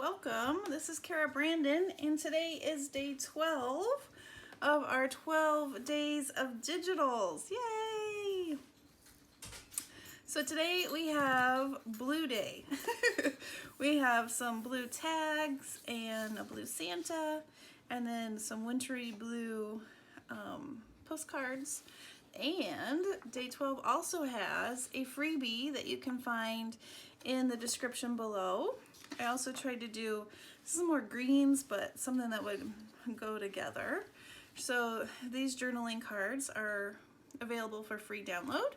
welcome. This is Cara Brandon, and today is day 12 of our 12 days of digitals. Yay! So today we have Blue Day. We have some blue tags and a blue Santa, and then some wintry blue postcards. And day 12 also has a freebie that you can find in the description below. I also tried to do some more greens, but something that would go together. So these journaling cards are available for free download.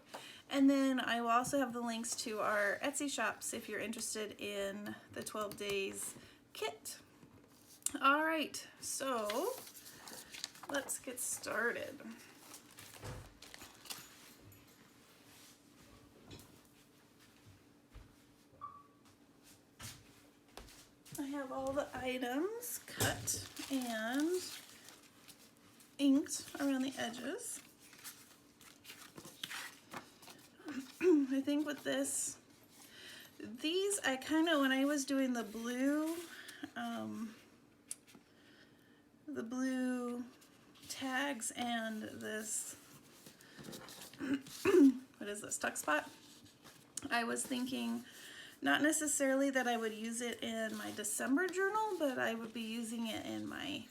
And then I will also have the links to our Etsy shops if you're interested in the 12 days kit. All right, so let's get started. I have all the items cut and inked around the edges. I think with this, these I kind of, when I was doing the blue tags and this, what is this, tuck spot? I was thinking not necessarily that I would use it in my December journal, but I would be using it in my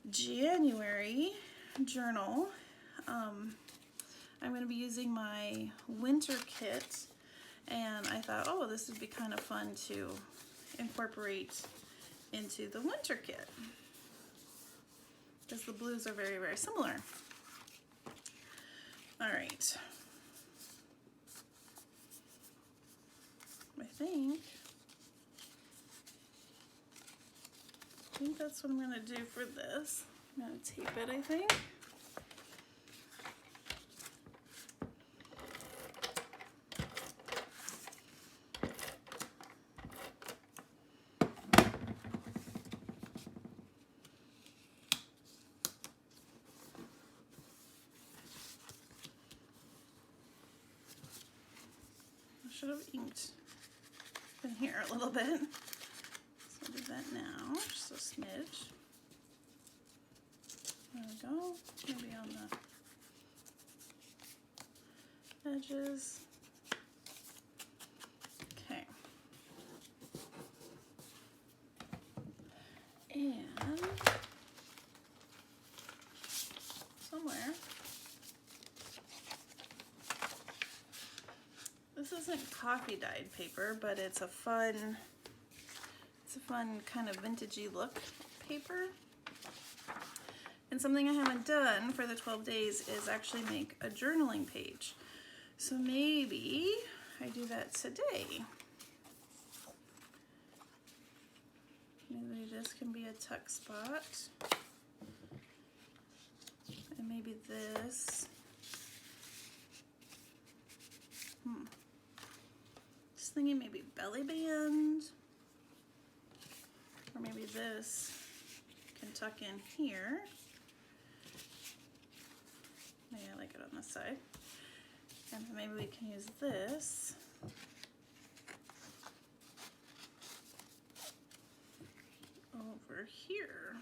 January journal. I'm going to be using my winter kit, and I thought, oh, this would be kind of fun to incorporate into the winter kit, because the blues are very, very similar. All right. I think that's what I'm going to do for this. I'm going to tape it, I think. I should have inked in here a little bit. So I'll do that now, just a smidge. There we go. Maybe on the edges. Okay. And somewhere, this isn't coffee dyed paper, but it's a fun kind of vintagey look paper. And something I haven't done for the 12 days is actually make a journaling page. So maybe I do that today. Maybe this can be a tuck spot. And maybe this. Just thinking maybe belly band. Or maybe this can tuck in here. Maybe I like it on this side. And maybe we can use this over here.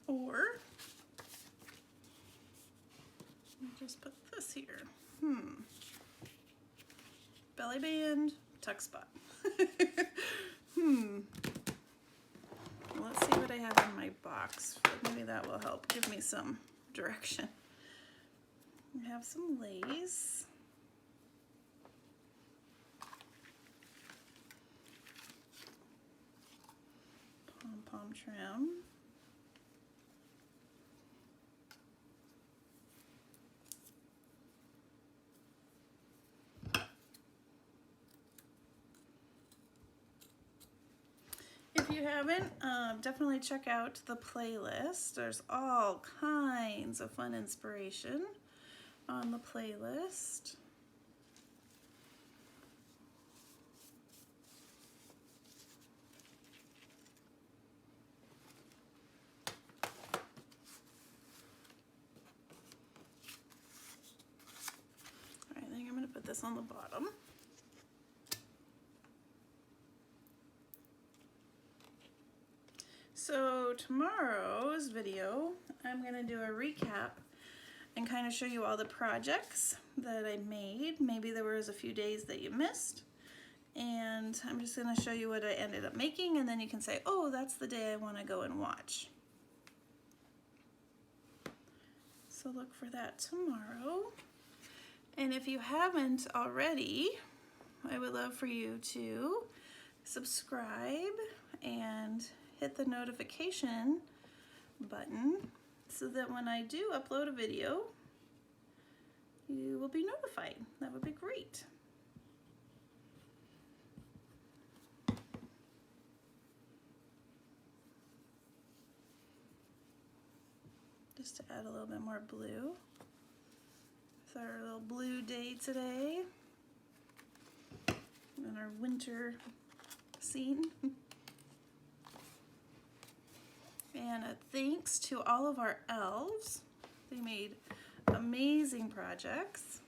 Or just put this here. Belly band, tuck spot. Let's see what I have in my box. Maybe that will help give me some direction. I have some lace. Pom-pom trim. If you haven't, definitely check out the playlist. There's all kinds of fun inspiration on the playlist. All right, I think I'm going to put this on the bottom. So tomorrow's video, I'm going to do a recap and kind of show you all the projects that I made. Maybe there was a few days that you missed. And I'm just going to show you what I ended up making, and then you can say, oh, that's the day I want to go and watch. So look for that tomorrow. And if you haven't already, I would love for you to subscribe and hit the notification button so that when I do upload a video, you will be notified. That would be great. Just to add a little bit more blue. It's our little blue day today in our winter scene. And thanks to all of our elves. They made amazing projects.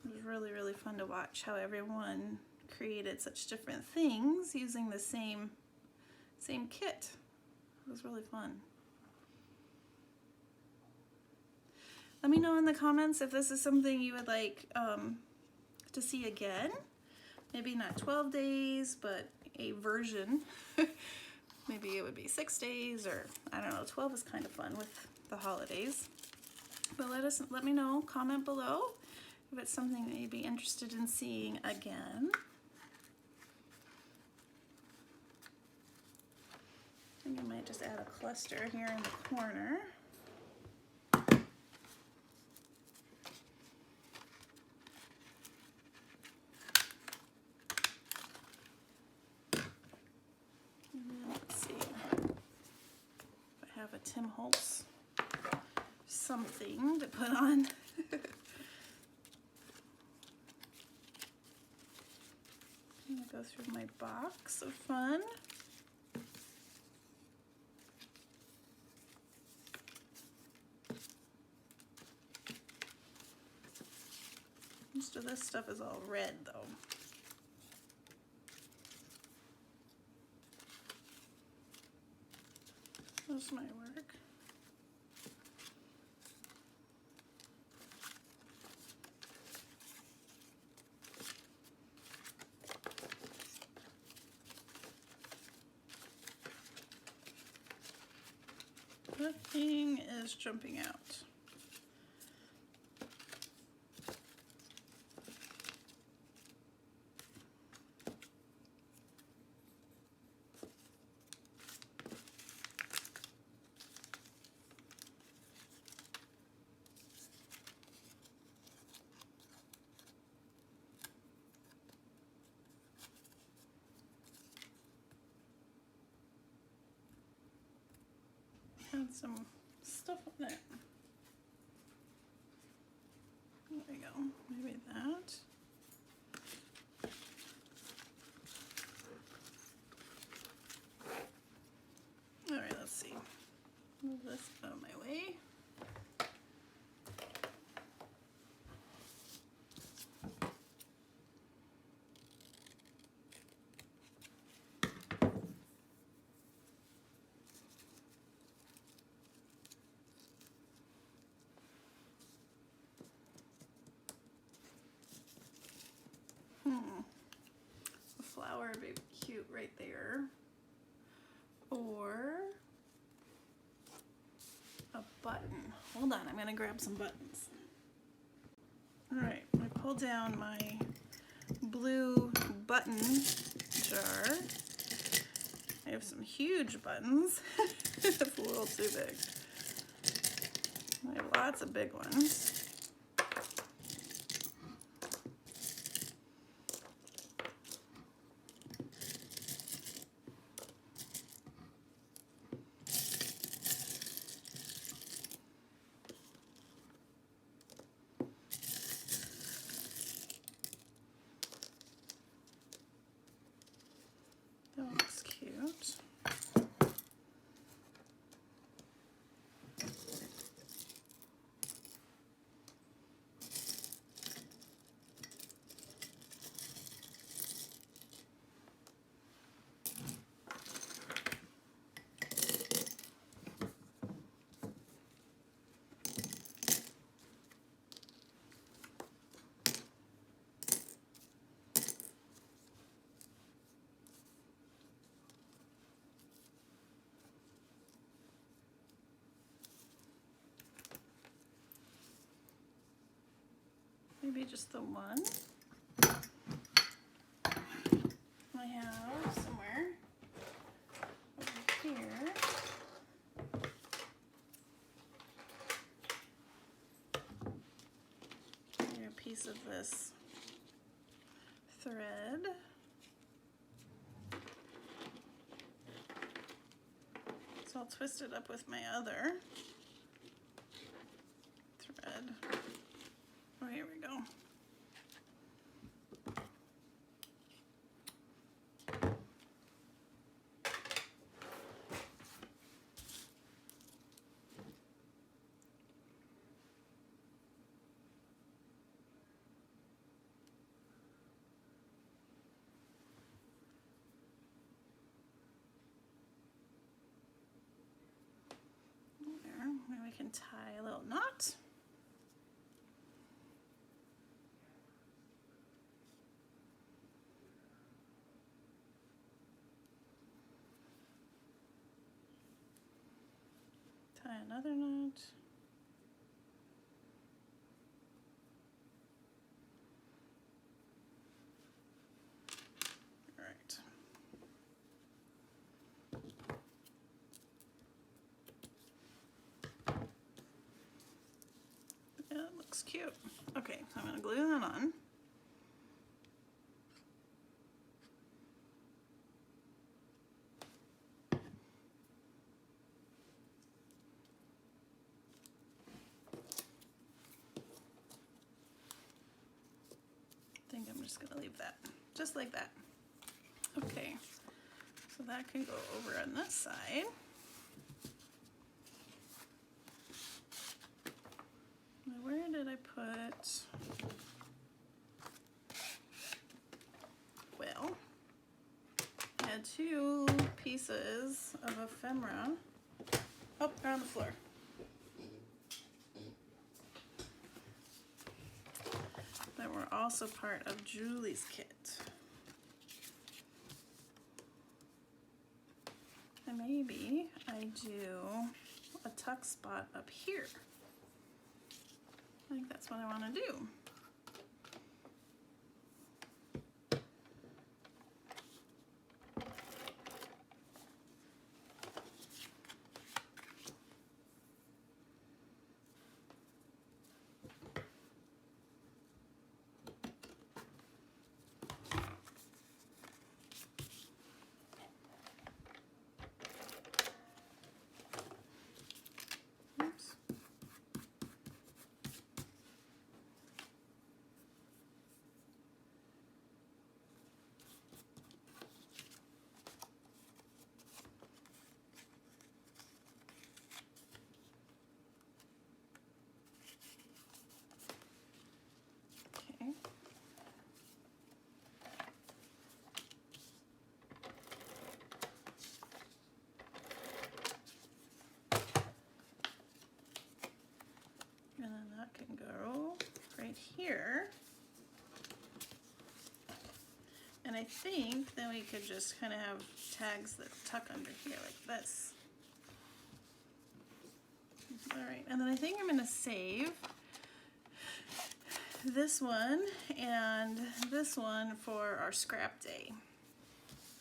It was really, really fun to watch how everyone created such different things using the same kit. It was really fun. Let me know in the comments if this is something you would like to see again. Maybe not 12 days, but a version. Maybe it would be 6 days, or I don't know, 12 is kind of fun with the holidays. But let me know, comment below if it's something that you'd be interested in seeing again. I think I might just add a cluster here in the corner. Let's see if I have a Tim Holtz something to put on. I'm gonna go through my box of fun. Most of this stuff is all red though. This might work. Nothing is jumping out. Add some stuff on it. There we go. Maybe that. All right, let's see. Move this out of my way. A flower would be cute right there. Or a button. Hold on, I'm gonna grab some buttons. Alright, I pulled down my blue button jar. I have some huge buttons. It's a little too big. I have lots of big ones. That looks cute. maybe just the one. I have somewhere over here. Maybe a piece of this thread. So I'll twist it up with my other thread. Oh, here we go. Maybe we can tie a little knot. Tie another knot. All right. Yeah, it looks cute. Okay, so I'm going to glue that on. I think I'm just going to leave that just like that. Okay, so that can go over on this side. Now, where did I put? Well, I had two pieces of ephemera. Oh, they're on the floor. That were also part of Julie's kit. And maybe I do a tuck spot up here. I think that's what I want to do. Okay. And then that can go right here. And I think then we could just kind of have tags that tuck under here like this. All right, and then I think I'm going to save this one and this one for our scrap day.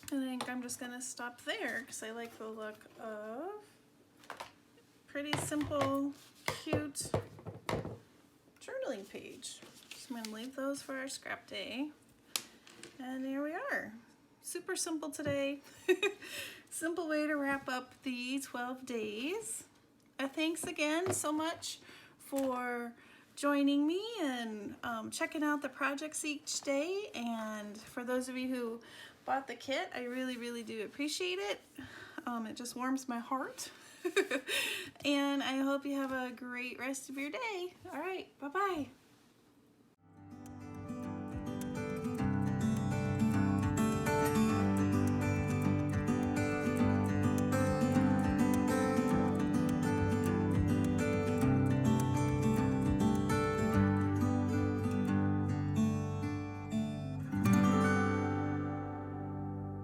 I think I'm just going to stop there because I like the look of pretty simple, cute journaling page. So I'm going to leave those for our scrap day. And here we are. Super simple today. Simple way to wrap up the 12 days. Thanks again so much for joining me and checking out the projects each day. And for those of you who bought the kit, I really, really do appreciate it. It just warms my heart. And I hope you have a great rest of your day. All right, bye-bye.